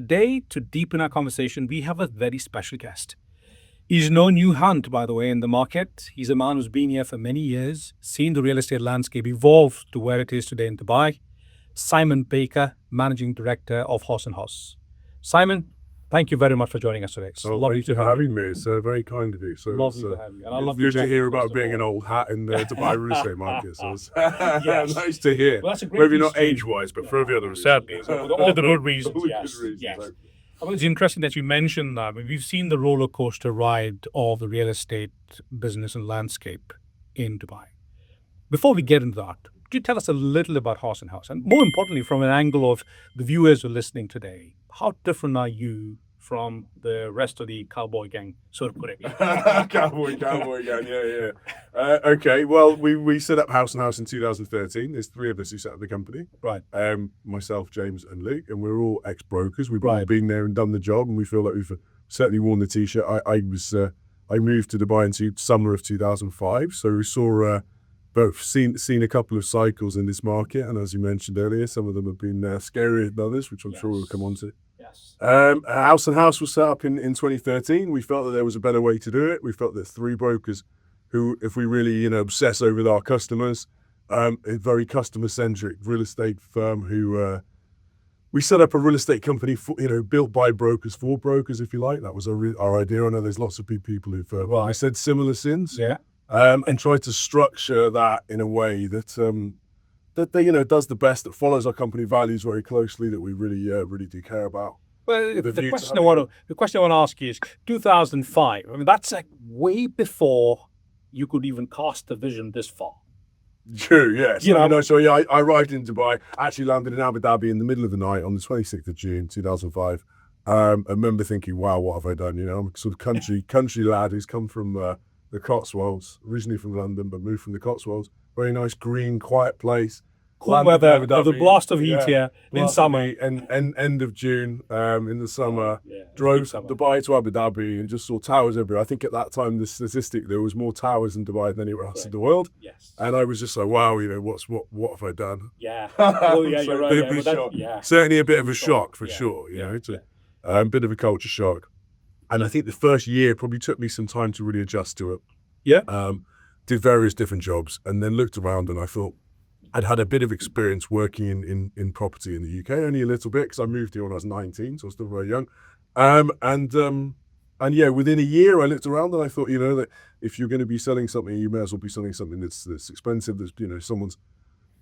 Today, to deepen our conversation, we have a very special guest. He's no new hunt, by the way, in the market. He's a man who's been here for many years, seen the real estate landscape evolve to where it is today in Dubai. Simon Baker, Managing Director of Haus Haus. Simon, thank you very much for joining us today. It's Lovely to having me. It's very kind of you. So lovely to have you. And I love good to hear about being an old hat in the Dubai real estate market. So it's Yes. nice to hear. Well, that's a great Maybe not history. age-wise, but for the others, sadly. For all the good reasons, All the yes. good reasons, Yes. like- Well, it's interesting that you mentioned that. I mean, we've seen the roller coaster ride of the real estate business and landscape in Dubai. Before we get into that, could you tell us a little about Haus Haus? And more importantly, from an angle of the viewers who are listening today, how different are you from the rest of the cowboy gang, so to put it? Cowboy gang, yeah. Okay, well, we set up Haus Haus in 2013. There's three of us who set up the company. Right. Myself, James, and Luke, and we're all ex-brokers. We've all Right. been there and done the job, and we feel like we've certainly worn the t-shirt. I moved to Dubai in summer of 2005, so we saw both seen a couple of cycles in this market, and as you mentioned earlier, some of them have been scarier than others, which I'm sure we'll come on to. Yes. Haus Haus was set up in 2013. We felt that there was a better way to do it. We felt that three brokers who, if we really obsess over our customers, a very customer-centric real estate firm who we set up a real estate company for, built by brokers for brokers, if you like. That was our idea. I know there's lots of people who've Right. said similar sins. Yeah. And try to structure that in a way that does the best, that follows our company values very closely, that we really do care about. Well, The the view question to I want to ask you is 2005. I mean, that's like way before you could even cast the vision this far. True, yes. You know- I arrived in Dubai, actually landed in Abu Dhabi in the middle of the night on the 26th of June, 2005. I remember thinking, wow, what have I done? I'm a sort of country lad who's come from the Cotswolds, originally from London, but moved from the Cotswolds. Very nice, green, quiet place. Cool Landed in weather, Abu of the Dhabi. blast of heat here in Blast of summer. heat, and end of June, in the summer. Yeah, Drove deep summer. Dubai to Abu Dhabi and just saw towers everywhere. I think at that time, the statistic, there was more towers in Dubai than anywhere else in the world. Yes. And I was just like, wow, what have I done? Yeah. Oh, yeah, So you're right. bit Yeah, of a but that- shock. yeah. Certainly a bit of a shock for Yeah, sure, yeah, It's a bit of a culture shock. And I think the first year probably took me some time to really adjust to it. Yeah. Did various different jobs and then looked around and I thought I'd had a bit of experience working in property in the UK, only a little bit because I moved here when I was 19, so I was still very young. And yeah, within a year I looked around and I thought, that if you're going to be selling something, you may as well be selling something that's expensive, that's someone's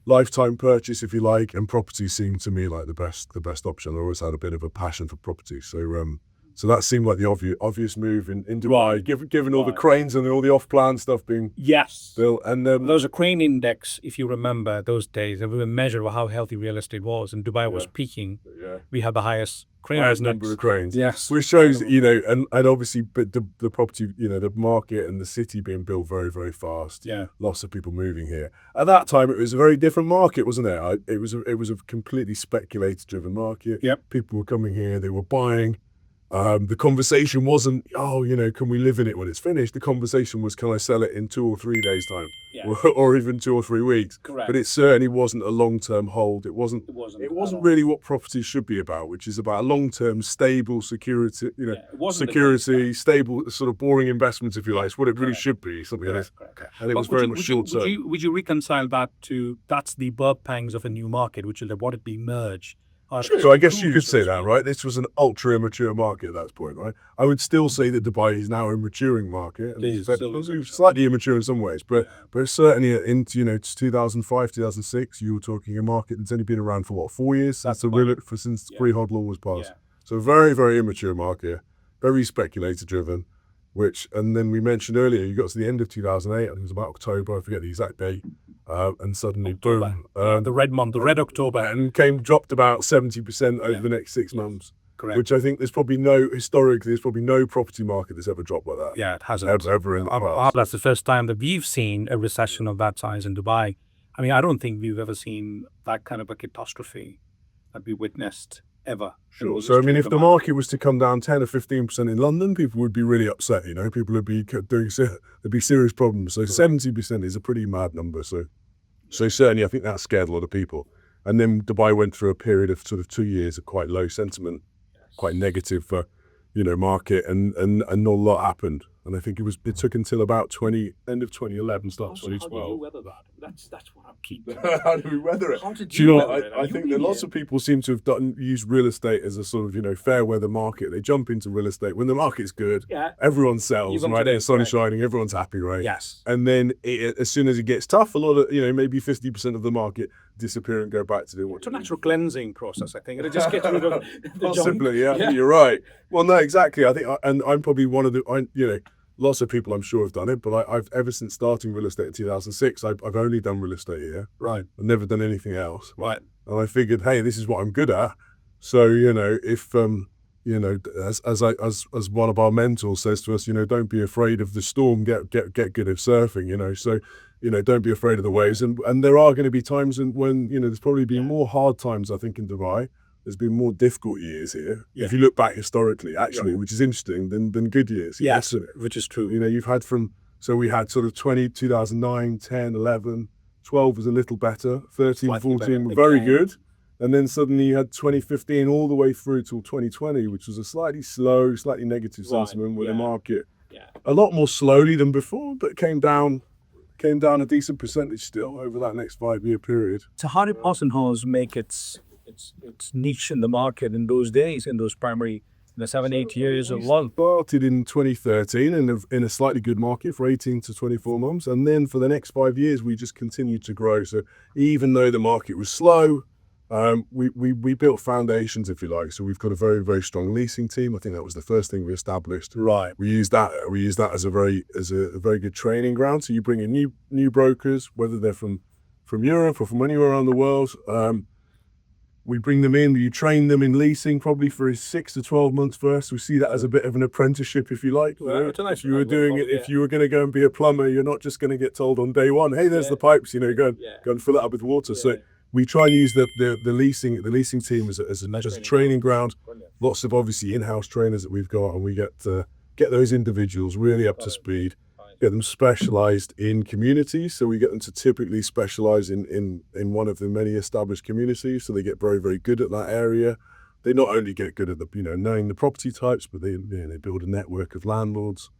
lifetime purchase, if you like, and property seemed to me like the best option. I always had a bit of a passion for property, so that seemed like the obvious move in Dubai, Right. given all the Right. cranes and all the off-plan stuff being Yes. built. And There was a crane index, if you remember those days, and we were measuring how healthy real estate was, and Dubai was peaking. yeah, We had the highest crane highest index. number of cranes. Yes. Which shows, and obviously, but the property, the market and the city being built very, very fast. Yeah. Lots of people moving here. At that time, it was a very different market, wasn't it? It was a completely speculator-driven market. Yep. People were coming here, they were buying. The conversation wasn't, can we live in it when it's finished? The conversation was, can I sell it in 2 or 3 days' time, Yeah. or even 2 or 3 weeks? Correct. But it certainly wasn't a long-term hold. It wasn't It wasn't. really what property should be about, which is about a long-term, stable security, it wasn't security, stable, sort of boring investments, if you like. It's what it really should be, something like this. Correct. And it was But very would much you- short-term. Would you reconcile that to that's the birth pangs of a new market, which is what it be merge? So I guess you could say that, right? This was an ultra immature market at that point, right? I would still say that Dubai is now a maturing market. And It is, it's still is. slightly immature in some ways, but certainly into 2005, 2006, you were talking a market that's only been around for what, 4 years? That's since pre-HOD law was passed. Yeah. So very, very immature market, very speculator driven. And then we mentioned earlier, you got to the end of 2008, I think it was about October, I forget the exact date, and suddenly, boom, The red month, the red October. and dropped about 70% over the next 6 months. Correct. Which I think there's probably historically, there's probably no property market that's ever dropped like that. Yeah, it hasn't. Ever in the past. That's the first time that we've seen a recession of that size in Dubai. I mean, I don't think we've ever seen that kind of a catastrophe that we witnessed ever. Sure. So, I mean, if the market was to come down 10 or 15% in London, people would be really upset, people would be there'd be serious problems. So 70% is a pretty mad number. So certainly I think that scared a lot of people. And then Dubai went through a period of sort of 2 years of quite low sentiment. quite negative market, and not a lot happened. And I think it took until about end of 2011, start 2012. How do you weather that? That's what I'm keen. How do we weather it? How did Do you know weather what? it? I think that lots of people seem to have used real estate as a sort of fair weather market. They jump into real estate when the market's good. Yeah. Everyone sells, right? The sun's shining, everyone's happy, right? Yes. And then as soon as it gets tough, a lot of maybe 50% of the market disappear and go back to doing what. It's a natural cleansing process, I think. It just gets rid of the possibly. junk. Yeah, you're right. Well, no, exactly. I think, and I'm probably one of the. Lots of people I'm sure have done it, but I've ever since starting real estate in 2006, I've only done real estate here. Right. I've never done anything else. Right. And I figured, hey, this is what I'm good at. So if as one of our mentors says to us, don't be afraid of the storm. Get good at surfing. So don't be afraid of the waves. And there are going to be times when there's probably been more hard times, I think, in Dubai. There's been more difficult years here. Yeah. If you look back historically, actually, which is interesting, than good years. Yes, which is true. You've had we had sort of 2009, 10, 11, 12 was a little better, 13, Slightly 14 better. were very good. And then suddenly you had 2015 all the way through till 2020, which was a slightly slow, slightly negative sentiment with the market. Yeah. A lot more slowly than before, but came down a decent percentage still over that next 5-year period. So how did Haus Haus make its niche in the market in those days, in those primary 7-8 years of long? Started in 2013 in a slightly good market for 18 to 24 months, and then for the next 5 years we just continued to grow. So even though the market was slow, we built foundations, if you like. So we've got a very, very strong leasing team. I think that was the first thing we established. Right. We use that as a very good training ground. So you bring in new brokers, whether they're from Europe or from anywhere around the world. We bring them in, you train them in leasing probably for 6 to 12 months first. We see that as a bit of an apprenticeship, if you like. If you were doing it, if you were going to go and be a plumber, you're not just going to get told on day one, hey, there's the pipes, go and fill it up with water. So we try and use the leasing team as a training ground. Lots of obviously in-house trainers that we've got, and we get those individuals really up to speed. Get them specialized in communities, so we get them to typically specialize in one of the many established communities, so they get very, very good at that area. They not only get good at knowing the property types, but they build a network of landlords,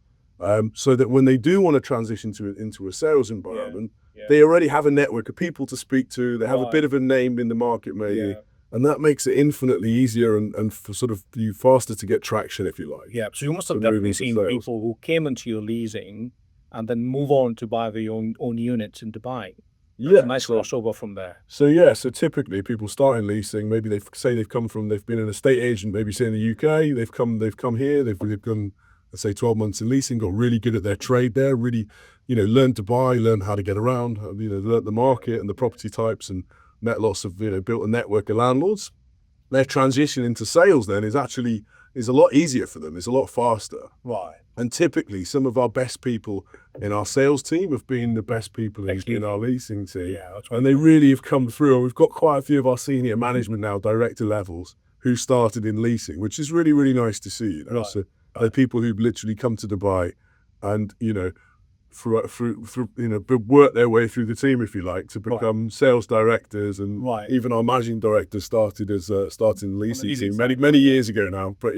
so that when they do want to transition into a sales environment, they already have a network of people to speak to. They have a bit of a name in the market, maybe. And that makes it infinitely easier and for sort of you faster to get traction, if you like. Yeah, so you must have definitely seen people who came into your leasing and then move on to buy their own units in Dubai. Yeah, nice crossover from there. So typically people start in leasing. Maybe they've been an estate agent, maybe say in the UK. They've come here. They've done, let's say, 12 months in leasing. Got really good at their trade there. Really, learned to buy, learned how to get around. Learned the market and the property types, and met lots of built a network of landlords. Their transition into sales then is a lot easier for them. It's a lot faster. Right. And typically, some of our best people in our sales team have been the best people in our leasing team. Yeah, that's right. And they really have come through. And we've got quite a few of our senior management now, director levels, who started in leasing, which is really, really nice to see. Right. So they're people who've literally come to Dubai and, work their way through the team, if you like, to become sales directors. And even our managing director started in the leasing team many years ago now. But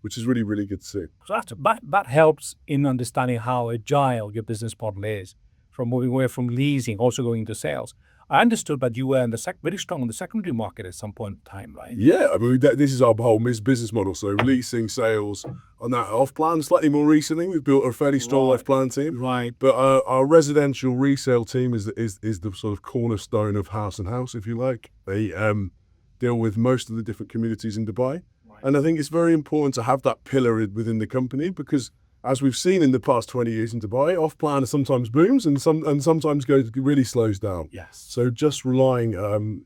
which is really, really good to see. So that helps in understanding how agile your business model is, from moving away from leasing, also going into sales. I understood that you were very strong in the secondary market at some point in time, right? Yeah, I mean, this is our whole business model. So leasing, sales, on that off-plan. Slightly more recently, we've built a fairly strong off-plan team. Right. But our residential resale team is the sort of cornerstone of Haus Haus, if you like. They deal with most of the different communities in Dubai. And I think it's very important to have that pillar within the company, because as we've seen in the past 20 years in Dubai, off-plan sometimes booms and sometimes really slows down. Yes. So just relying,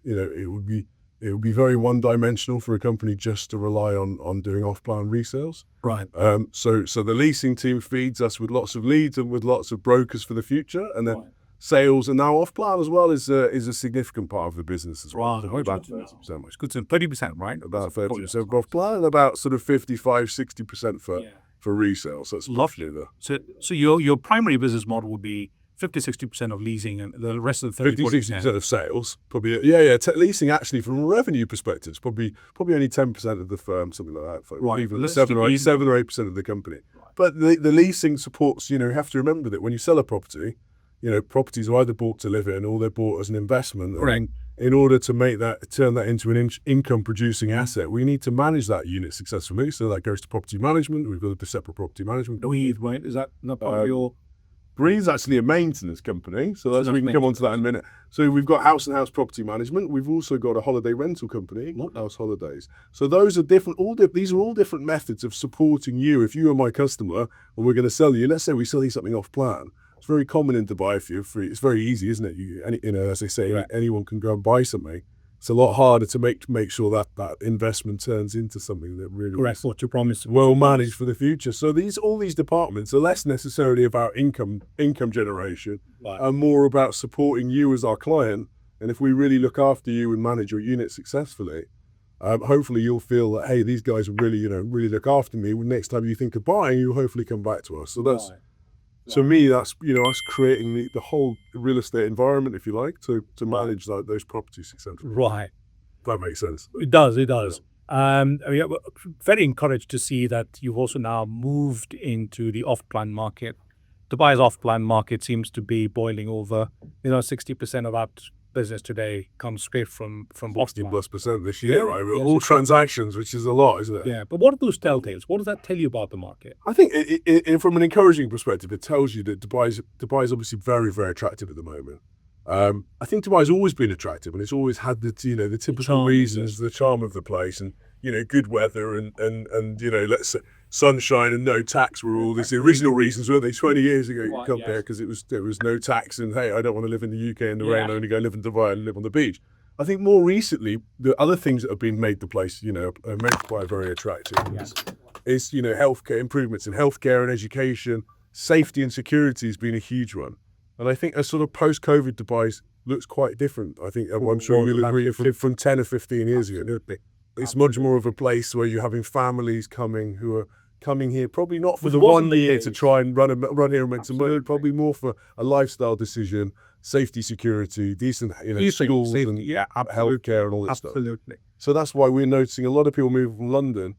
it would be very one-dimensional for a company just to rely on doing off-plan resales. Right. So the leasing team feeds us with lots of leads and with lots of brokers for the future, and then sales and now off-plan as well is a significant part of the business as well. Right. About 30%. It's good to 30%, right? About 30% off-plan and about sort of 55-60% for resale. So it's lovely there. So your primary business model would be 50-60% of leasing and the rest of the 30-40%. 50-60% of sales, probably. Leasing actually from a revenue perspective is probably only 10% of the firm, something like that. Right. Even 7 or 8% of the company. Right. But the leasing supports, you have to remember that when you sell a property, properties are either bought to live in or they're bought as an investment. Correct. And in order to turn that into an income-producing asset, we need to manage that unit successfully. So that goes to property management. We've got a separate property management. Right? Is that not part of your... Bree's actually a maintenance company, so we can come on to that in a minute. So we've got House and House Property Management. We've also got a holiday rental company, House Holidays. So those are different. These are all different methods of supporting you. If you are my customer and we're going to sell you, let's say we sell you something off plan. It's very common in Dubai if you're free. It's very easy, isn't it? As they say, right. Anyone can go and buy something. It's a lot harder to make sure that investment turns into something that really correct what you promised, well managed for the future. So all these departments are less necessarily about income generation, right, and more about supporting you as our client. And if we really look after you and manage your unit successfully, hopefully you'll feel that, hey, these guys really look after me. Next time you think of buying, you'll hopefully come back to us. So that's. Right. To me, that's us creating the whole real estate environment, if you like, to manage those properties successfully. Right. That makes sense. It does. I'm very encouraged to see that you've also now moved into the off-plan market. Dubai's off-plan market seems to be boiling over. 60% of that business today comes straight from 60+% this year, right? All transactions, which is a lot, isn't it? Yeah, but what are those telltales? What does that tell you about the market? I think from an encouraging perspective, it tells you that Dubai is obviously very, very attractive at the moment. I think Dubai's always been attractive, and it's always had the typical reasons, the charm of the place, and good weather, and let's say sunshine and no tax were all the original reasons, weren't they? 20 years ago, you come here because there was no tax, and hey, I don't want to live in the UK in the rain. I only go live in Dubai and live on the beach. I think more recently, the other things that have been made the place, made Dubai very attractive. Is healthcare improvements in healthcare and education, safety and security has been a huge one. And I think a sort of post-COVID Dubai looks quite different. I think I'm sure you'll agree from 10 or 15 years ago. It's much more of a place where you're having families who are coming here, probably not for the 1 year to try and run here and make some money, probably more for a lifestyle decision, safety, security, decent schools, and healthcare and all that stuff. Absolutely. So that's why we're noticing a lot of people moving from London.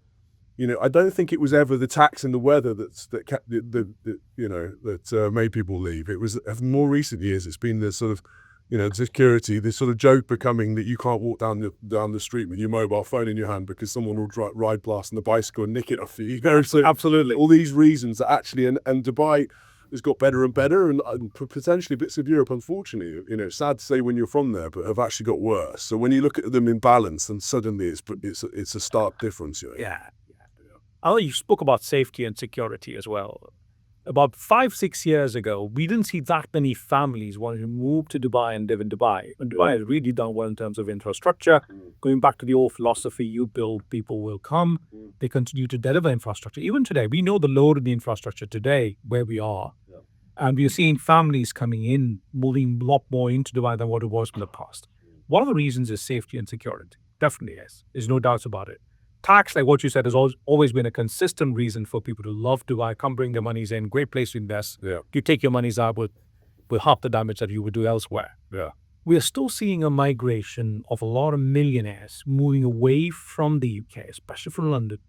I don't think it was ever the tax and the weather that made people leave. It was more recent years. It's been the sort of security, this sort of joke becoming that you can't walk down the street with your mobile phone in your hand because someone will ride past on the bicycle and nick it off you. So absolutely. All these reasons that actually, and Dubai has got better and better, and potentially bits of Europe, unfortunately, it's sad to say when you're from there, but have actually got worse. So when you look at them in balance, and suddenly it's a stark difference. Yeah. I know you spoke about safety and security as well. About 5-6 years ago, we didn't see that many families wanting to move to Dubai and live in Dubai. And Dubai has really done well in terms of infrastructure. Going back to the old philosophy, you build, people will come. They continue to deliver infrastructure. Even today, we know the load of the infrastructure today, where we are. Yeah. And we are seeing families coming in, moving a lot more into Dubai than what it was in the past. One of the reasons is safety and security. Definitely is. There's no doubts about it. Tax, like what you said, has always been a consistent reason for people to love Dubai, come bring their monies in, great place to invest. Yeah. You take your monies out with half the damage that you would do elsewhere. Yeah. We are still seeing a migration of a lot of millionaires moving away from the UK, especially from London,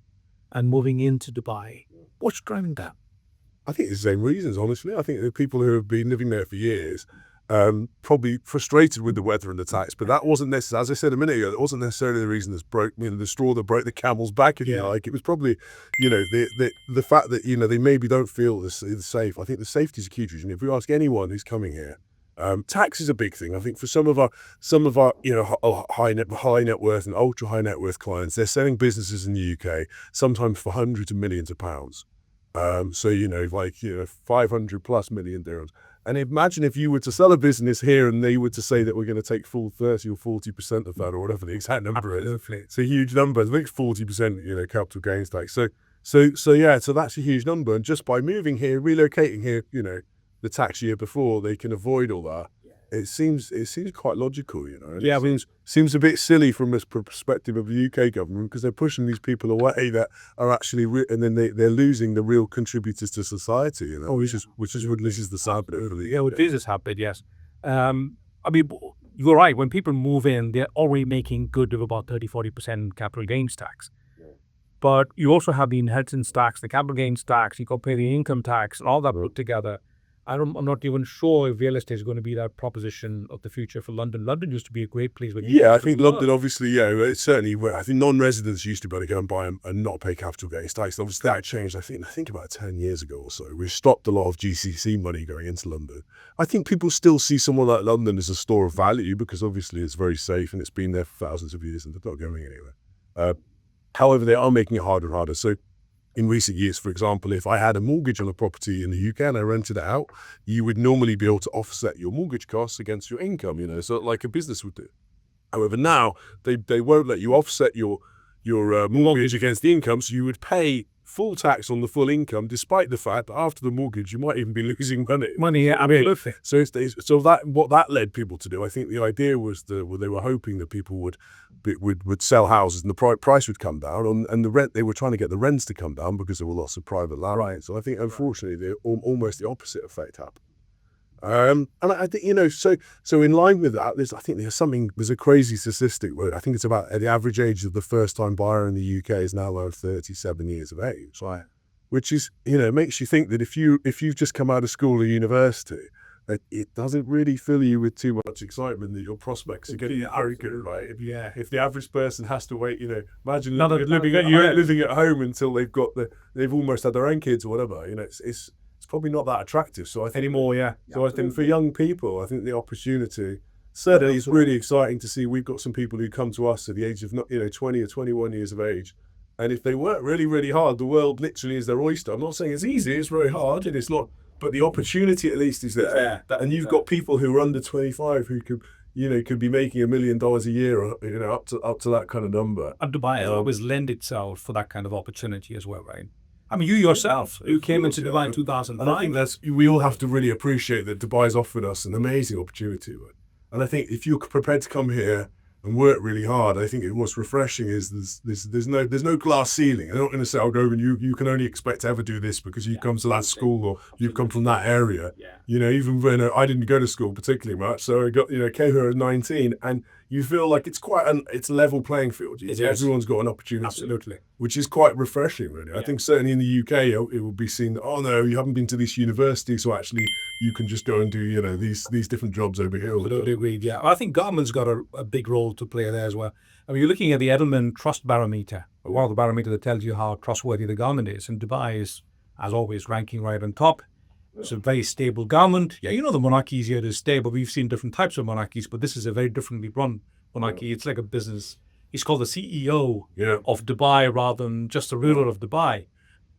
and moving into Dubai. What's driving that? I think it's the same reasons, honestly. I think the people who have been living there for years, probably frustrated with the weather and the tax, but that wasn't necessarily, as I said a minute ago, that wasn't necessarily the reason that broke, the straw that broke the camel's back, if you like. It was probably, the fact that, they maybe don't feel as safe. I think the safety is a huge reason. If we ask anyone who's coming here, tax is a big thing. I think for some of our high net worth and ultra high net worth clients, they're selling businesses in the UK, sometimes for hundreds of millions of pounds. 500 plus million dirhams. And imagine if you were to sell a business here and they were to say that we're going to take full 30 or 40% of that, or whatever the exact number is. It's a huge number. I think it's 40%, capital gains tax. So that's a huge number. And just by moving here, relocating here, the tax year before, they can avoid all that. it seems quite logical, you know. And Yeah, it seems a bit silly from this perspective of the UK government, because they're pushing these people away that are actually, and then they're losing the real contributors to society, you know, which is the sad bit of it. Yeah, it is happened, yes. I mean, you're right. When people move in, they're already making good of about 30-40% capital gains tax. But you also have the inheritance tax, the capital gains tax, you got to pay the income tax, and all that put together. I'm not even sure if real estate is going to be that proposition of the future for London. London used to be a great place. Yeah, I think London, obviously, yeah, it's certainly, I think non-residents used to be able to go and buy and not pay capital gains tax. Obviously, that changed, I think about 10 years ago or so. We've stopped a lot of GCC money going into London. I think people still see someone like London as a store of value, because obviously it's very safe and it's been there for thousands of years and it's not going anywhere. However, they are making it harder and harder. So in recent years, for example, if I had a mortgage on a property in the UK and I rented it out, you would normally be able to offset your mortgage costs against your income, you know, so like a business would do. However, now they won't let you offset your mortgage against the income, so you would pay full tax on the full income, despite the fact that after the mortgage you might even be losing money. Yeah, absolutely. So what that led people to do, I think the idea was they were hoping that people would sell houses and the price would come down, and the rent, they were trying to get the rents to come down because there were lots of private land. Right. So I think unfortunately almost the opposite effect happened. And I think, you know, so in line with that, there's a crazy statistic where I think it's about the average age of the first-time buyer in the UK is now around 37 years of age. Right. Which is, you know, makes you think that if you've just come out of school or university, that it doesn't really fill you with too much excitement that your prospects are getting very good, right? If the average person has to wait, you know, imagine living at home until they've almost had their own kids or whatever, you know, it's probably not that attractive. So I think anymore, yeah. So I think for young people, I think the opportunity certainly is really exciting to see. We've got some people who come to us at the age of 20 or 21 years of age, and if they work really, really hard, the world literally is their oyster. I'm not saying it's easy; it's very hard, and it's not. But the opportunity at least is there. And you've got people who are under 25 who could be making $1 million a year, or, you know, up to that kind of number. And Dubai always lend itself for that kind of opportunity as well, right? I mean, you yourself, you came into Dubai in 2005. And I think we all have to really appreciate that Dubai's offered us an amazing opportunity. And I think if you're prepared to come here and work really hard, I think what's refreshing is there's no glass ceiling. I'm not going to say, "Oh, Govind, you can only expect to ever do this because you come to that school or you've come from that area." Yeah. You know, even when I didn't go to school particularly much, so I came here at 19, and you feel like it's it's a level playing field. Everyone's got an opportunity. Absolutely. Which is quite refreshing, really. I think certainly in the UK, it will be seen that, oh no, you haven't been to this university, so actually you can just go and do, you know, these different jobs over here. Totally agreed, yeah. I think government's got a big role to play there as well. I mean, you're looking at the Edelman Trust Barometer, one of the barometers that tells you how trustworthy the government is, and Dubai is, as always, ranking right on top. It's a very stable government. Yeah, you know, the monarchy is here to stay, but we've seen different types of monarchies, but this is a very differently run monarchy. It's like a business. He's called the CEO of Dubai rather than just the ruler of Dubai.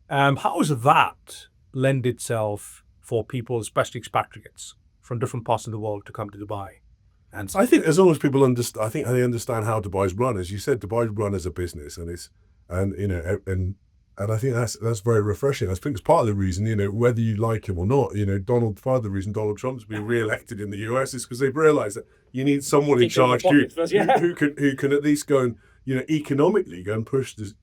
How does that lend itself for people, especially expatriates from different parts of the world, to come to Dubai? And I think as long as people understand, I think they understand how Dubai's run. As you said, Dubai's run as a business, and I think that's very refreshing. I think it's part of the reason, you know, whether you like him or not, you know, part of the reason Donald Trump's been re-elected in the US is because they've realised that you need someone in charge who can at least go and, you know, economically go and push the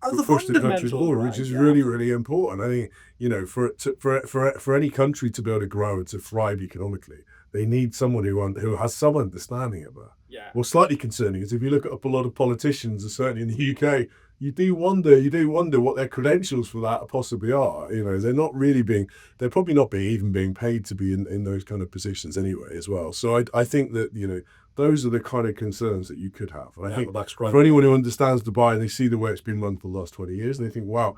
country forward, which is really, really important. I think, you know, for any country to be able to grow and to thrive economically, they need someone who has some understanding of that. Yeah. What's slightly concerning is if you look at a lot of politicians, and certainly in the UK, you do wonder what their credentials for that possibly are. You know, they're probably not even being paid to be in those kind of positions anyway as well. So I think that, you know, those are the kind of concerns that you could have. And I think that's right. For anyone who understands Dubai and they see the way it's been run for the last 20 years, and they think, wow,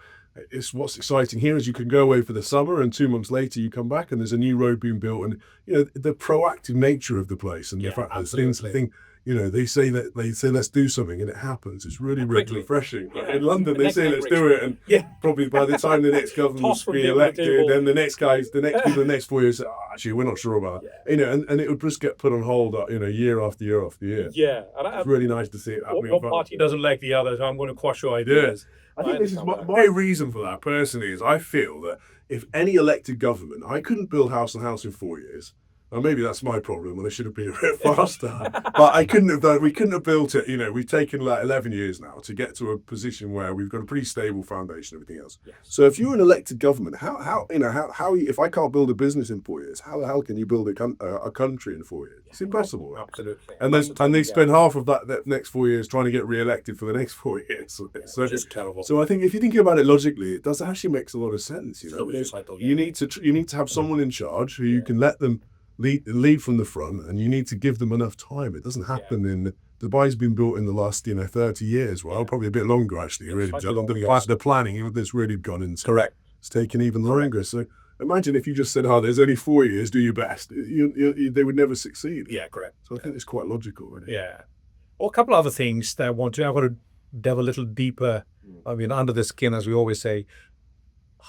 what's exciting here is you can go away for the summer and 2 months later you come back and there's a new road being built, and, you know, the proactive nature of the place and the fact that things, you know, they say let's do something and it happens. It's really, really refreshing. Yeah. In London, they say let's do it, and probably by the time the next government's being elected, then the next people the next 4 years say, actually, we're not sure about it. You know, and it would just get put on hold, you know, year after year after year. Yeah, it's really nice to see it happening. One party doesn't like the other, so I'm going to quash your ideas. I think this is my reason for that personally is I feel that if any elected government, I couldn't build House and House in 4 years. Or maybe that's my problem, and I should have been a bit faster. But we couldn't have built it. We've taken like 11 years now to get to a position where we've got a pretty stable foundation and everything else. Yes. So if you're an elected government, how if I can't build a business in 4 years, how the hell can you build a country in 4 years? It's impossible. Absolutely. And they spend half of that next 4 years trying to get re-elected for the next 4 years. So Just terrible. So I think if you think about it logically, it does actually makes a lot of sense. Suicidal, You need to have someone in charge who you can let them lead from the front, and you need to give them enough time. It doesn't happen in Dubai's been built in the last 30 years. Well, probably a bit longer actually. Really, the planning that's really gone into. Correct. It's taken even longer. So imagine if you just said, "There's only 4 years. Do your best." They would never succeed. Yeah, correct. So I think it's quite logical, really. Yeah. Well, a couple of other things that I want to delve a little deeper. I mean, under the skin, as we always say.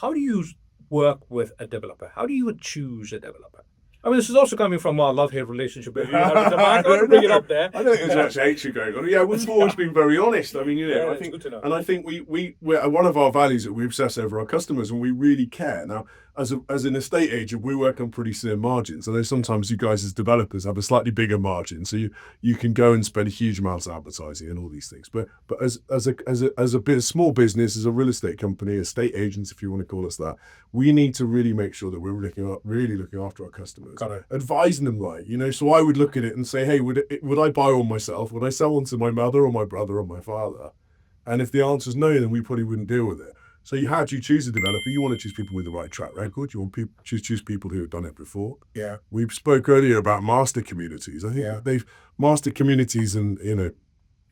How do you work with a developer? How do you choose a developer? I mean, this is also coming from our love-hate relationship. I don't bring it up there. I don't think there's much hatred going on. Yeah, we've always been very honest. I mean, Yeah, I it's think, good to know. and I think we're one of our values that we obsess over our customers, and we really care. Now, as an estate agent, we work on pretty slim margins. I know sometimes you guys as developers have a slightly bigger margin, so you can go and spend huge amounts of advertising and all these things. But as a small business, as a real estate company, estate agents, if you want to call us that, we need to really make sure that we're really looking after our customers, advising them right. So I would look at it and say, hey, would I buy one myself? Would I sell one to my mother or my brother or my father? And if the answer is no, then we probably wouldn't deal with it. So how do you choose a developer? You want to choose people with the right track record. You want choose people who have done it before. Yeah. We spoke earlier about master communities. I think master communities and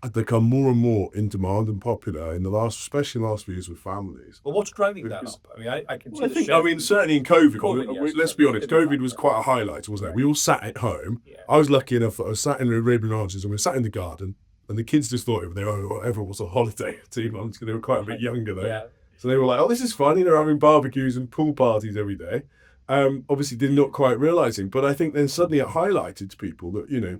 have become more and more in demand and popular especially in the last few years with families. Well, what's driving that up? I mean, I can see certainly in COVID, yes. let's be honest, COVID was quite a highlight, wasn't it? We all sat at home. Yeah. I was lucky enough that I was sat in the Arabian Ranches and we sat in the garden, and the kids just thought everyone was on holiday 2 months because they were quite a bit younger then. Yeah. So they were like, this is fun, having barbecues and pool parties every day. Obviously did not quite realising, but I think then suddenly it highlighted to people that,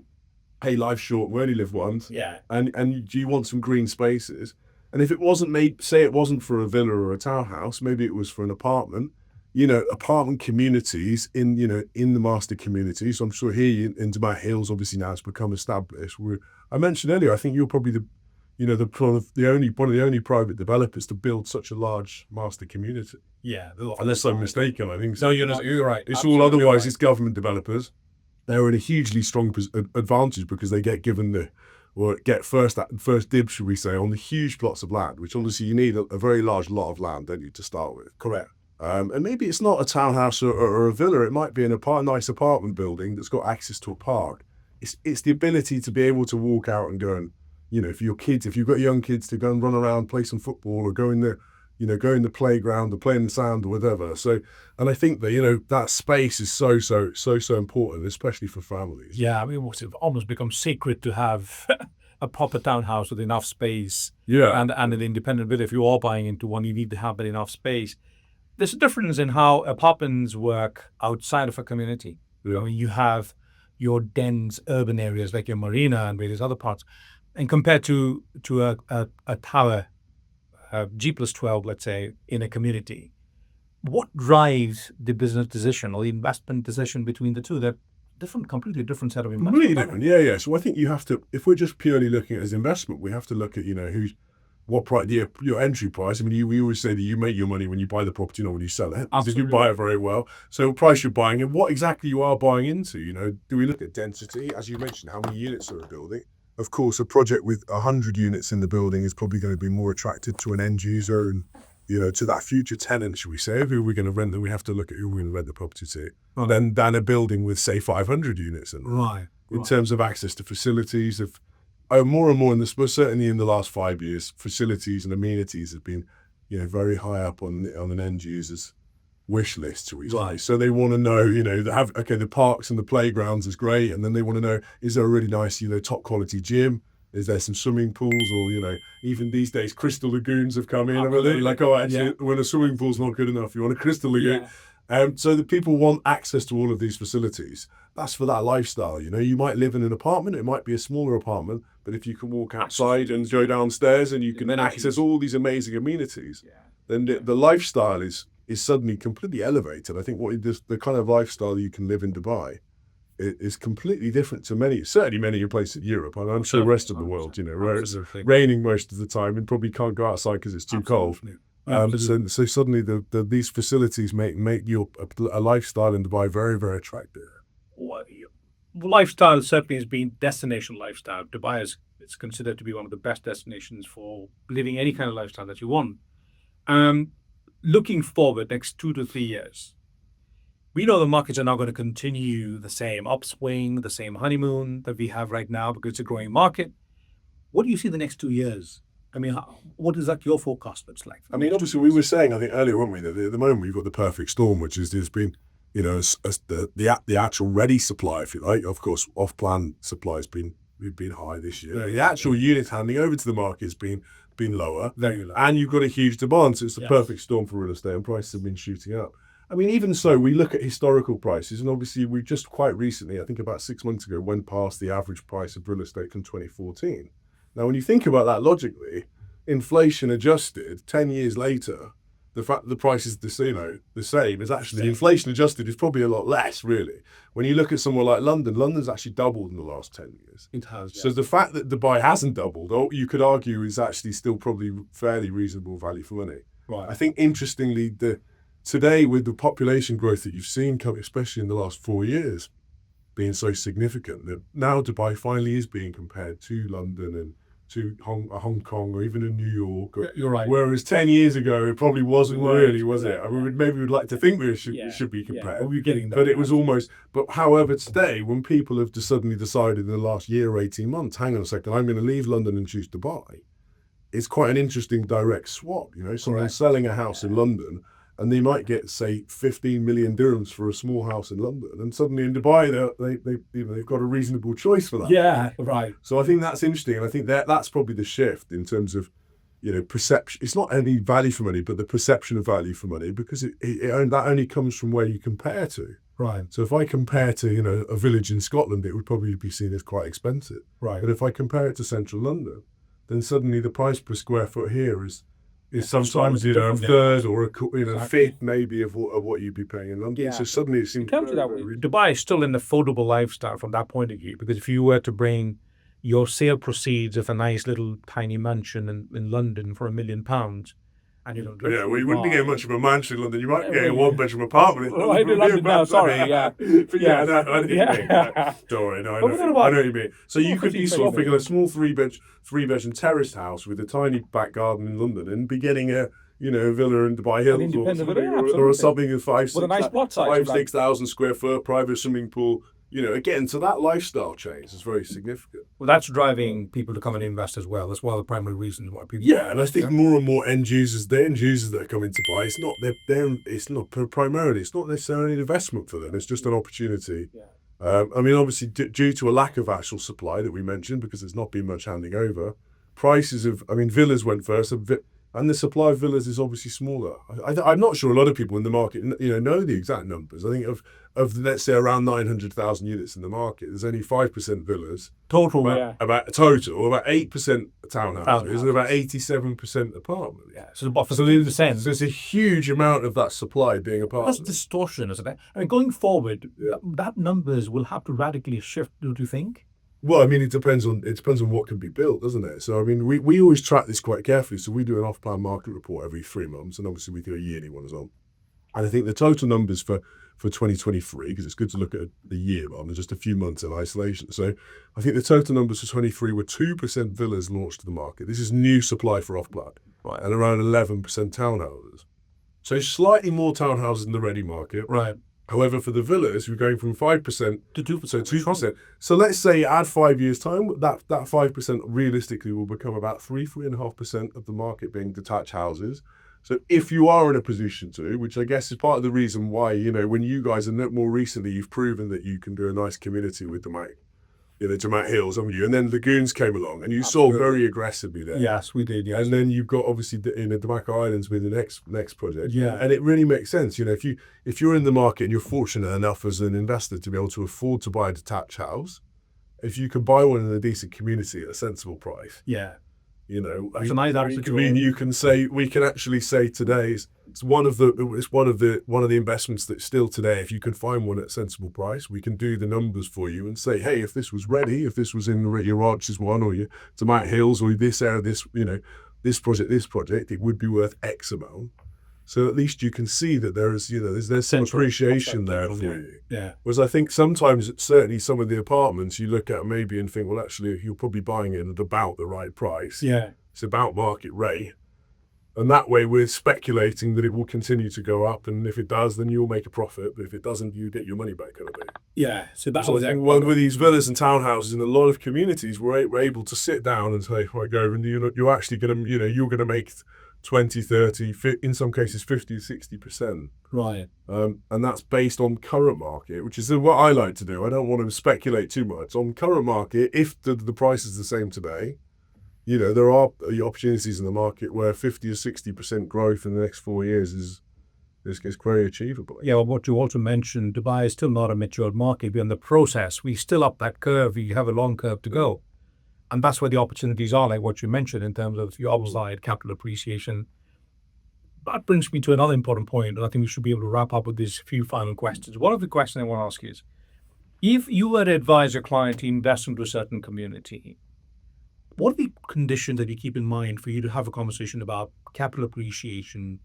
hey, life's short, we only live once. Yeah. And do you want some green spaces? And if it wasn't say it wasn't for a villa or a townhouse, maybe it was for an apartment, apartment communities in the master community. So I'm sure here in DAMAC Hills, obviously now it's become established. I mentioned earlier, I think you're probably one of the only private developers to build such a large master community. Yeah. Unless I'm mistaken, I think so. No, you're right. It's Absolutely all otherwise. right. It's government developers. They're in a hugely strong advantage because they get given first dibs, should we say, on the huge plots of land, which obviously you need a very large lot of land, don't you, to start with? Correct. And maybe it's not a townhouse or a villa. It might be nice apartment building that's got access to a park. It's the ability to be able to walk out and go and, for your kids, if you've got young kids, to go and run around, play some football, or go in the playground or play in the sand or whatever. So, and I think that, that space is so important, especially for families. Yeah, I mean, it's almost become sacred to have a proper townhouse with enough space. Yeah. And an independent villa. If you are buying into one, you need to have enough space. There's a difference in how apartments work outside of a community. Yeah. I mean, you have your dense urban areas like your marina and various other parts, and compared to a tower, G+12, let's say, in a community, what drives the business decision or the investment decision between the two? They're completely different set of investment. Really different, yeah. So I think you have to, if we're just purely looking at as investment, we have to look at, what price, your entry price. I mean, we always say that you make your money when you buy the property, not when you sell it. Because you buy it very well. So the price you're buying and what exactly you are buying into, do we look at density? As you mentioned, how many units are a building? Of course, a project with 100 units in the building is probably going to be more attractive to an end user and, to that future tenant, should we say, who we're going to rent, we have to look at who we're going to rent the property to, than a building with, say, 500 units in. Right. In terms of access to facilities, more and more, certainly in the last 5 years, facilities and amenities have been, very high up on an end user's wish list, shall we say. Right. So they want to know, the parks and the playgrounds is great, and then they want to know, is there a really nice, top quality gym? Is there some swimming pools, or even these days crystal lagoons have come in. Absolutely. When a swimming pool's not good enough, you want a crystal lagoon. Yeah. So the people want access to all of these facilities. That's for that lifestyle. You might live in an apartment, it might be a smaller apartment, but if you can walk outside and go downstairs and you can access all these amazing amenities, then the lifestyle is suddenly completely elevated. I think the kind of lifestyle you can live in Dubai is completely different to certainly many places in Europe, and I'm sure the rest of the world, where it's Absolutely. raining most of the time and probably can't go outside because it's too cold. So suddenly these facilities make a lifestyle in Dubai very, very attractive. Lifestyle certainly has been destination lifestyle. Dubai it's considered to be one of the best destinations for living any kind of lifestyle that you want. Looking forward next 2 to 3 years, we know the markets are not going to continue the same upswing, the same honeymoon that we have right now because it's a growing market. What do you see the next 2 years? I mean, what is that your forecast looks like? I mean, obviously, we were saying, I think earlier, weren't we, that at the moment we've got the perfect storm, which is there's been, the actual ready supply, if you like. Of course, off-plan supply has been high this year. The actual units handing over to the market has been lower, Very low. and you've got a huge demand, so it's the perfect storm for real estate, and prices have been shooting up. I mean, even so, we look at historical prices, and obviously we just quite recently, I think about 6 months ago, went past the average price of real estate from 2014. Now, when you think about that logically, inflation adjusted 10 years later, the fact that the price is the same is actually inflation adjusted is probably a lot less, really. When you look at somewhere like London, London's actually doubled in the last 10 years. It has. So the fact that Dubai hasn't doubled, or you could argue, is actually still probably fairly reasonable value for money. Right. I think interestingly, today with the population growth that you've seen come, especially in the last 4 years, being so significant, that now Dubai finally is being compared to London and to Hong Kong or even in New York. You're right. Whereas 10 years ago, it probably wasn't really, was it? I mean, maybe we'd like to think we should be compared. We're getting that. But it was almost, however, today, when people have suddenly decided in the last year or 18 months, hang on a second, I'm going to leave London and choose Dubai, it's quite an interesting direct swap. Someone's selling a house in London, and they might get, say, 15 million dirhams for a small house in London, and suddenly in Dubai, they've got a reasonable choice for that. Yeah, right. So I think that's interesting, and I think that's probably the shift in terms of, perception. It's not any value for money, but the perception of value for money, because that only comes from where you compare to. Right. So if I compare to, a village in Scotland, it would probably be seen as quite expensive. Right. But if I compare it to central London, then suddenly the price per square foot here is sometimes a third or a fifth maybe of what you'd be paying in London. Yeah. So suddenly it seems Dubai is still an affordable lifestyle from that point of view, because if you were to bring your sale proceeds of a nice little tiny mansion in London for £1 million, and you don't do we wouldn't be getting much of a mansion in London. You might get a one-bedroom apartment. I know what you mean. So you could be sort of thinking a small three-bedroom terraced house with a tiny back garden in London and be getting a villa in Dubai Hills or something of 5,000-6,000 square foot, private swimming pool. Again, so that lifestyle change is very significant. Well, that's driving people to come and invest as well. That's one of the primary reasons why people. Yeah, and I think more and more end users that are coming to buy, it's not primarily, it's not necessarily an investment for them. It's just an opportunity. Yeah. I mean, obviously, due to a lack of actual supply that we mentioned, because there's not been much handing over, villas went first. And the supply of villas is obviously smaller. I'm not sure a lot of people in the market, know the exact numbers. I think of let's say around 900,000 units in the market, there's only 5% villas. Total, about 8% townhouses, and about 87% apartments. Yeah, so for 30%. So there's a huge amount of that supply being apartments. That's distortion, isn't it? I mean, going forward, that numbers will have to radically shift, do you think? Well, I mean, it depends on what can be built, doesn't it? So, I mean, we always track this quite carefully. So we do an off-plan market report every 3 months, and obviously we do a yearly one as well. And I think the total numbers for 2023, because it's good to look at the year rather than just a few months in isolation. So I think the total numbers for 23 were 2% villas launched to the market. This is new supply for off-plan, right? And around 11% townhouses. So slightly more townhouses in the ready market, right? However, for the villas, we're going from 5% to 2%. So 2%. So let's say add 5 years' time, that 5% realistically will become about 3.5% of the market being detached houses. So if you are in a position to, which I guess is part of the reason why, when you guys are more recently, you've proven that you can do a nice community with DAMAC Hills, haven't you? And then Lagoons came along, and you sold very aggressively there. Yes, we did. Yes. And then you've got obviously DAMAC Islands with the next project. Yeah. And it really makes sense. If you're in the market and you're fortunate enough as an investor to be able to afford to buy a detached house, if you can buy one in a decent community at a sensible price, You know, That's a nice answer to I mean, all. you can say we can actually say today it's one of the investments that still today, if you can find one at a sensible price, we can do the numbers for you and say, hey, if this was ready, if this was in your Arches one or your DAMAC Hills or this area, this project, it would be worth X amount. So at least you can see that there's some appreciation there for you. Yeah. Whereas I think sometimes, certainly some of the apartments you look at maybe and think, well, actually, you're probably buying it at about the right price. Yeah. It's about market rate. And that way we're speculating that it will continue to go up. And if it does, then you'll make a profit. But if it doesn't, you get your money back kind of thing. Yeah. So that's So I think with these villas and townhouses in a lot of communities, we're able to sit down and say, right, Govind, you're actually going to, you're going to make 20, 30, in some cases 50, 60%. Right. And that's based on current market, which is what I like to do. I don't want to speculate too much. On current market, if the price is the same today, there are opportunities in the market where 50 or 60% growth in the next 4 years is very achievable. Yeah, well, what you also mentioned, Dubai is still not a mature market. We're in the process. We still up that curve. We have a long curve to go. And that's where the opportunities are, like what you mentioned in terms of your upside, capital appreciation. That brings me to another important point, and I think we should be able to wrap up with these few final questions. One of the questions I want to ask you is, if you were to advise your client to invest into a certain community, what are the conditions that you keep in mind for you to have a conversation about capital appreciation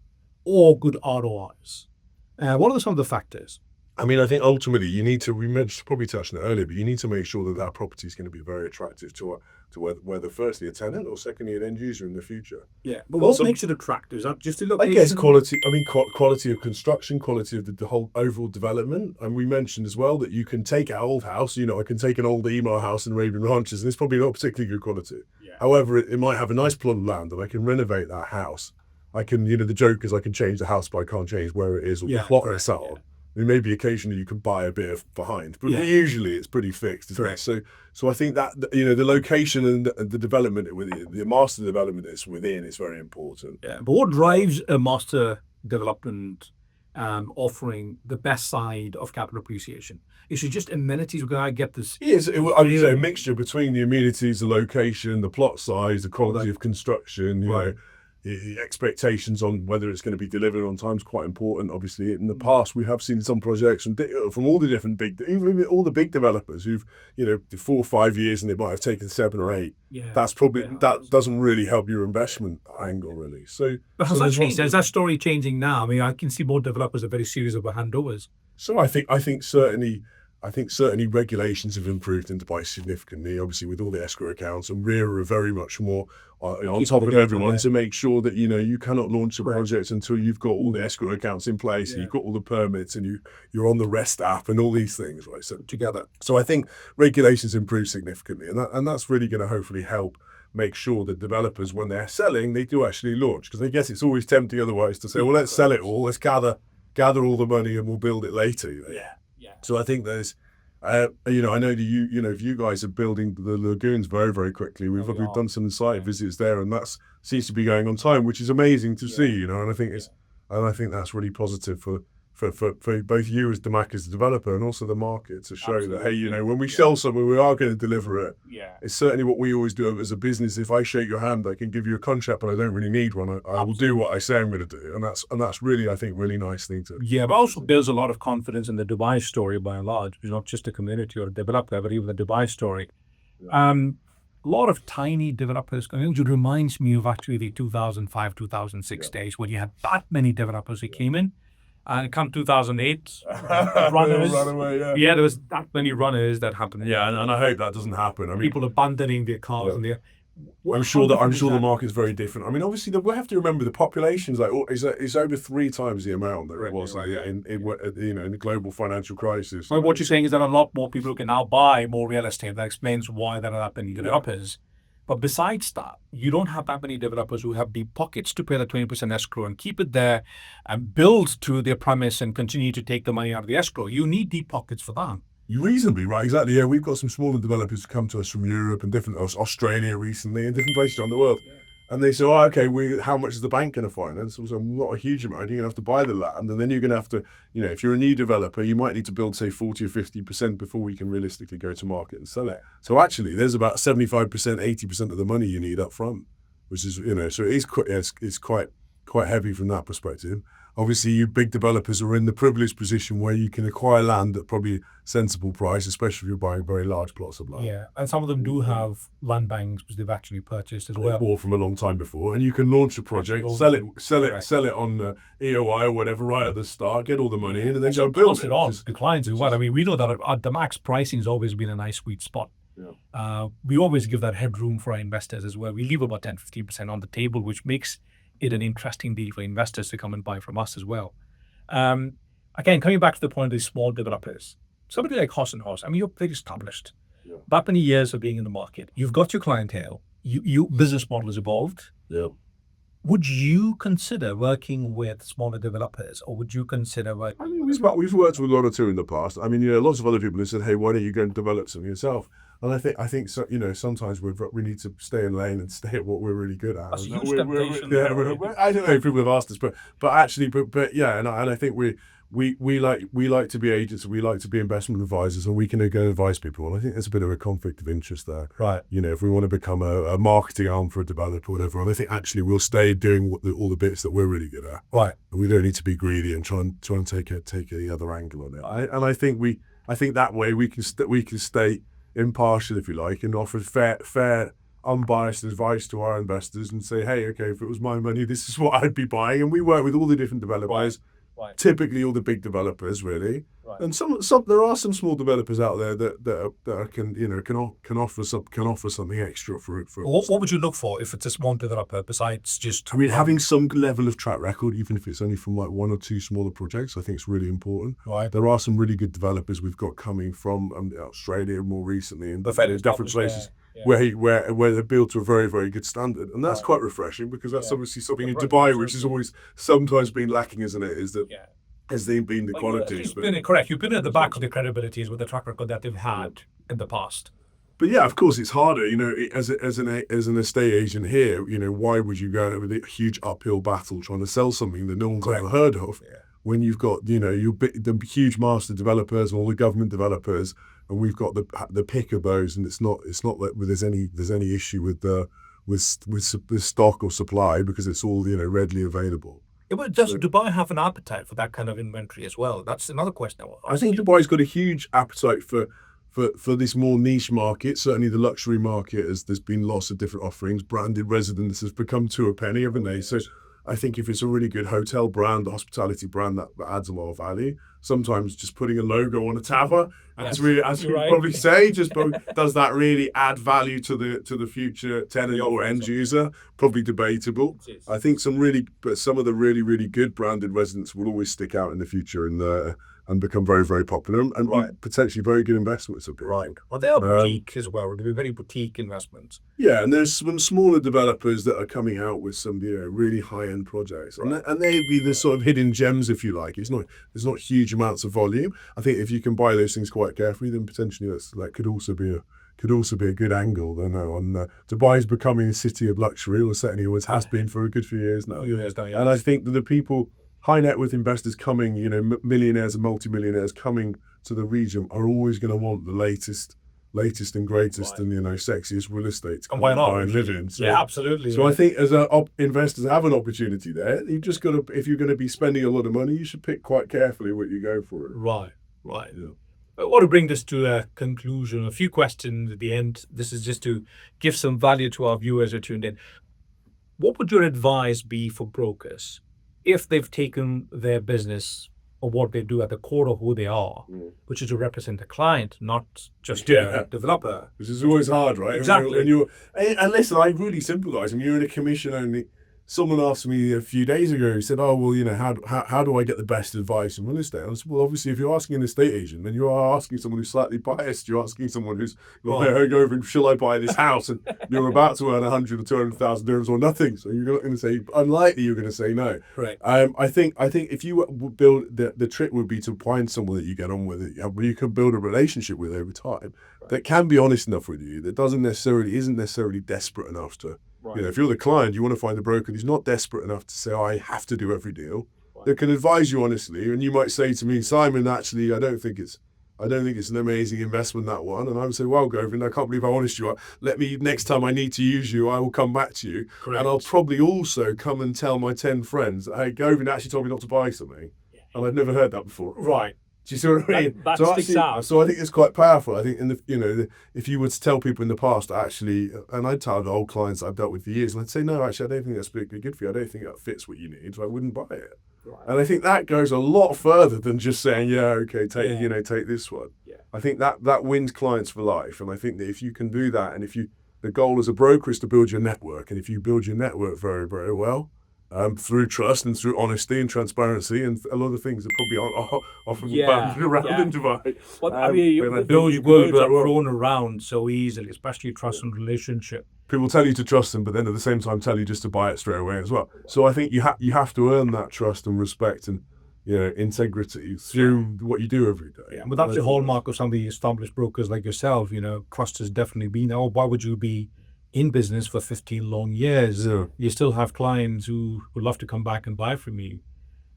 or good ROIs? What are some of the factors? I mean, I think ultimately you need to, we mentioned, probably touched on it earlier, but you need to make sure that property is going to be very attractive to whether firstly a tenant or secondly an end user in the future. Yeah, but what makes it attractive? Is that just the location? I guess quality. I mean, quality of construction, quality of the whole overall development. And we mentioned as well that you can take an old house. I can take an old emo house in Arabian Ranches, and it's probably not particularly good quality. Yeah. However, it might have a nice plot of land, and I can renovate that house. I can, the joke is I can change the house, but I can't change where it is or the plot it's out on. I mean, maybe occasionally you can buy a bit of behind, but usually it's pretty fixed. Correct. So I think that the location and the development within, the master development that's within is very important. Yeah, but what drives a master development offering the best side of capital appreciation? Is it just amenities? We're going to get this. Yes, I would say a mixture between the amenities, the location, the plot size, the quality of construction. The expectations on whether it's going to be delivered on time is quite important. Obviously, in the past, we have seen some projects from all the different even all the big developers who've, 4 or 5 years and they might have taken 7 or 8. Yeah, that's probably, that doesn't really help your investment angle, really. So, but has that changed? Is that story changing now? I mean, I can see more developers are very serious about handovers. So I think certainly regulations have improved in Dubai significantly, obviously with all the escrow accounts, and REA are very much more on top of everyone to make sure that, you cannot launch a project until you've got all the escrow accounts in place, and you've got all the permits, and you're on the REST app and all these things, right? So together. So I think regulations improve significantly, and that's really going to hopefully help make sure that developers, when they're selling, they do actually launch, because I guess it's always tempting otherwise to say, well, let's sell it all, let's gather all the money and we'll build it later. Yeah. So I think there's, I know that you guys are building the lagoons very, very quickly. We've done some site visits there, and that seems to be going on time, which is amazing to see. And I think that's really positive for both you as DAMAC as the developer and also the market to show that, hey, when we sell something, we are going to deliver it. Yeah. It's certainly what we always do as a business. If I shake your hand, I can give you a contract, but I don't really need one. I will do what I say I'm going to do. And that's really, I think, really nice thing to. Yeah, but also builds a lot of confidence in the Dubai story by and large. It's not just a community or a developer, but even the Dubai story. Yeah. A lot of tiny developers, it reminds me of actually the 2005, 2006 days when you had that many developers who came in. And come 2008, runners. There was that many runners that happened. Yeah, and I hope that doesn't happen. I mean, people abandoning their cars and their. I'm sure the market's very different. I mean, obviously, we have to remember the population's is over 3 times the amount that it was in the global financial crisis. Well, what you're saying is that a lot more people can now buy more real estate. That explains why there are that many developers. But besides that, you don't have that many developers who have deep pockets to pay the 20% escrow and keep it there and build to their premise and continue to take the money out of the escrow. You need deep pockets for that. You're reasonably right, exactly. Yeah, we've got some smaller developers who come to us from Europe and different Australia recently and different places around the world. Yeah. And they say, how much is the bank going to finance? So not a huge amount. You're going to have to buy the land, and then you're going to have to, if you're a new developer, you might need to build, say, 40 or 50% before we can realistically go to market and sell it. So actually, there's about 75%, 80% of the money you need up front. which is, so it is it's quite heavy from that perspective. Obviously, you big developers are in the privileged position where you can acquire land at probably sensible price, especially if you're buying very large plots of land. Yeah, and some of them do have land banks which they've actually purchased as well. Bought from a long time before, and you can launch a project, sell it on EOI or whatever right at the start, get all the money in, and then go build it on to clients as well. I mean, we know that at DAMAC's pricing has always been a nice sweet spot. Yeah. We always give that headroom for our investors as well. We leave about 10-15% on the table, which makes it an interesting deal for investors to come and buy from us as well. Again, coming back to the point of these small developers, somebody like Haus Haus, I mean, you're very established. Yeah. That many years of being in the market, you've got your clientele, your business model has evolved. Yeah. Would you consider working with smaller developers, or would you consider working? I mean, we've worked with one or two in the past. I mean, lots of other people have said, "Hey, why don't you go and develop something yourself?" And I think so, sometimes we need to stay in lane and stay at what we're really good at. That's a huge temptation. I don't know if people have asked us, but actually, yeah, and I think we like to be agents, we like to be investment advisors, and we can go advise people. And I think there's a bit of a conflict of interest there, right? If we want to become a marketing arm for a developer or whatever, and I think actually we'll stay doing all the bits that we're really good at, right? And we don't need to be greedy and try and take the other angle on it. I think that way we can stay impartial, if you like, and offer fair, unbiased advice to our investors and say, hey, okay, if it was my money, this is what I'd be buying. And we work with all the different developers, right. Typically all the big developers, really. Right. And some there are some small developers out there that can offer something extra for. What would you look for if it's a small developer besides just? I mean, having some level of track record, even if it's only from like one or two smaller projects, I think it's really important. Right. There are some really good developers we've got coming from Australia more recently and different places. Yeah. Where they're built to a very, very good standard. And that's quite refreshing, because that's obviously something in Dubai which has always sometimes been lacking, isn't it? Is that has they been the quality? Correct. You've been at the back of the credibilities with the track record that they've had in the past. But yeah, of course, it's harder. As an estate agent here, why would you go with a huge uphill battle trying to sell something that no one's ever heard of? Yeah. When you've got the huge master developers and all the government developers, and we've got the pick of those, and it's not that there's any issue with stock or supply, because it's all readily available. Yeah, but does Dubai have an appetite for that kind of inventory as well? That's another question. I think Dubai's got a huge appetite for this more niche market. Certainly the luxury market, as there's been lots of different offerings. Branded residence has become to a penny, haven't they? So I think if it's a really good hotel brand, a hospitality brand, that adds a lot of value. Sometimes just putting a logo on a tower, as you probably say, does that really add value to the future tenant or end user? Probably debatable. I think some of the really, really good branded residents will always stick out in the future and become very, very popular and potentially very good investments. Right. Well, they are boutique as well. They're very boutique investments. Yeah, and there's some smaller developers that are coming out with some really high-end projects, and they'd be the sort of hidden gems, if you like. There's not huge amounts of volume. I think if you can buy those things quite carefully, then potentially that could also be a good angle. Dubai is becoming a city of luxury, or certainly always has been for a good few years now. And I think that the people, high net worth investors coming, millionaires and multimillionaires coming to the region, are always going to want the latest and greatest and sexiest real estate to buy and live in. So, yeah, absolutely. So I think as investors have an opportunity there. You just got to, if you're going to be spending a lot of money, you should pick quite carefully what you go for. Right. Yeah. I want to bring this to a conclusion. A few questions at the end. This is just to give some value to our viewers who are tuned in. What would your advice be for brokers if they've taken their business or what they do at the core of who they are, which is to represent the client, not just a developer? Which is always hard, right? Exactly. And listen, I really simplify. You're in a commission only. Someone asked me a few days ago, he said, how do I get the best advice in real estate? And I said, well, obviously, if you're asking an estate agent, then you are asking someone who's slightly biased. You're asking someone who's over, shall I buy this house? And you're about to earn 100 or 200,000 dirhams or nothing. So you're not going to say, unlikely you're going to say no. Right. I think if you build, the trick would be to find someone that you get on with, where you can build a relationship with over time, that can be honest enough with you, that isn't necessarily desperate enough to. Right. If you're the client, you want to find a broker who's not desperate enough to say, I have to do every deal. Right. They can advise you honestly, and you might say to me, Simon, actually, I don't think it's I don't think it's an amazing investment, that one. And I would say, well, Govind, I can't believe how honest you are. Let me, next time I need to use you, I will come back to you. Correct. And I'll probably also come and tell my 10 friends, hey, Govind actually told me not to buy something. And I'd never heard that before. Right. Do you see what I mean? That so sticks out. So I think it's quite powerful. I think if you were to tell people in the past, actually, and I'd tell the old clients I've dealt with for years, and I'd say, no, actually, I don't think that's particularly good for you. I don't think that fits what you need, so I wouldn't buy it. Right. And I think that goes a lot further than just saying, yeah, okay, take this one. Yeah. I think that wins clients for life. And I think that if you can do that, and the goal as a broker is to build your network, and if you build your network very, very well, through trust and through honesty and transparency and a lot of things that probably aren't often found around in Dubai. Well, I mean, those words are thrown around so easily, especially trust and relationship. People tell you to trust them, but then at the same time tell you just to buy it straight away as well. So I think you have to earn that trust and respect and integrity through what you do every day. Yeah, but that's the hallmark of some of the established brokers like yourself. Trust has definitely been. Oh, why would you be in business for 15 long years? Yeah. You still have clients who would love to come back and buy from you.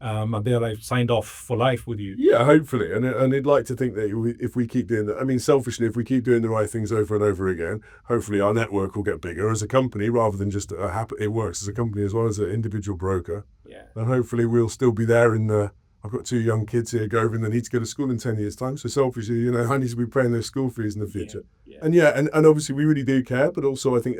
And they're like signed off for life with you. Yeah, hopefully. And I'd like to think that if we keep doing that, I mean, selfishly, if we keep doing the right things over and over again, hopefully our network will get bigger as a company rather than just it works as a company as well as an individual broker. Yeah. And hopefully we'll still be there I've got 2 young kids here, Govind, that need to go to school in 10 years' time. So selfishly, I need to be paying their school fees in the future. Yeah. And obviously we really do care, but also I think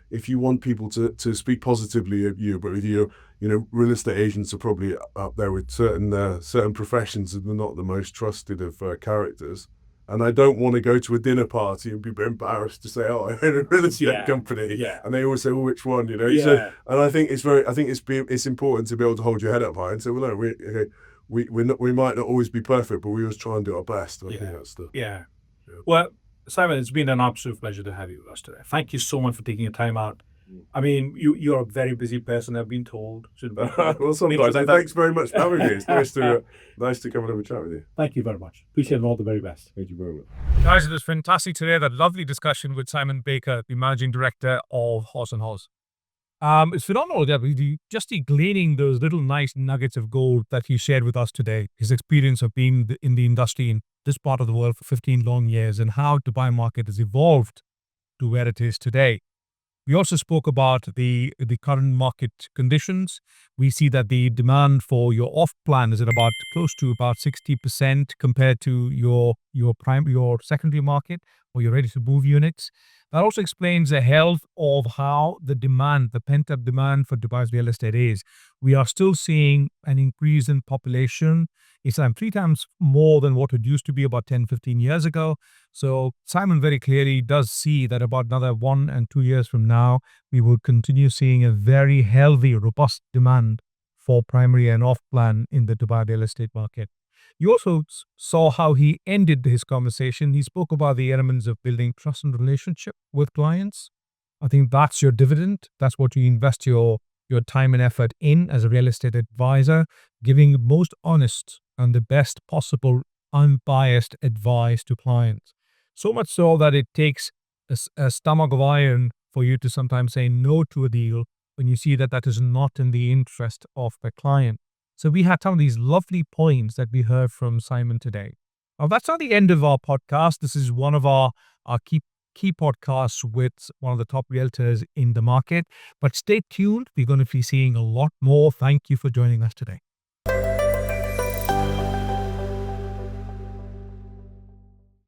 if you want people to speak positively of you, but with you, real estate agents are probably up there with certain professions that are not the most trusted of characters. And I don't want to go to a dinner party and be embarrassed to say, oh, I own a real estate company. Yeah. And they always say, well, which one, Yeah. So, and I think it's important to be able to hold your head up high and say, well, no, we might not always be perfect, but we always try and do our best. I think that's yeah. Well, Simon, it's been an absolute pleasure to have you with us today. Thank you so much for taking your time out. I mean, you're a very busy person, I've been told. Well, sometimes. Thanks very much for having me. It's nice to come and have a chat with you. Thank you very much. Appreciate it, all the very best. Thank you very much. Guys, it was fantastic today. That lovely discussion with Simon Baker, the managing director of Haus Haus. It's phenomenal that just gleaning those little nice nuggets of gold that he shared with us today. His experience of being in the industry in this part of the world for 15 long years and how Dubai market has evolved to where it is today. We also spoke about the current market conditions. We see that the demand for your off plan is at about close to about 60% compared to your secondary market or your ready to move units. That also explains the health of how the pent-up demand for Dubai's real estate is. We are still seeing an increase in population. It's 3 times more than what it used to be about 10, 15 years ago. So Simon very clearly does see that about another 1 and 2 years from now, we will continue seeing a very healthy, robust demand for primary and off-plan in the Dubai real estate market. You also saw how he ended his conversation. He spoke about the elements of building trust and relationship with clients. I think that's your dividend. That's what you invest your time and effort in as a real estate advisor, giving most honest and the best possible unbiased advice to clients. So much so that it takes a stomach of iron for you to sometimes say no to a deal when you see that that is not in the interest of the client. So we had some of these lovely points that we heard from Simon today. Now, that's not the end of our podcast. This is one of our key podcasts with one of the top realtors in the market. But stay tuned. We're going to be seeing a lot more. Thank you for joining us today.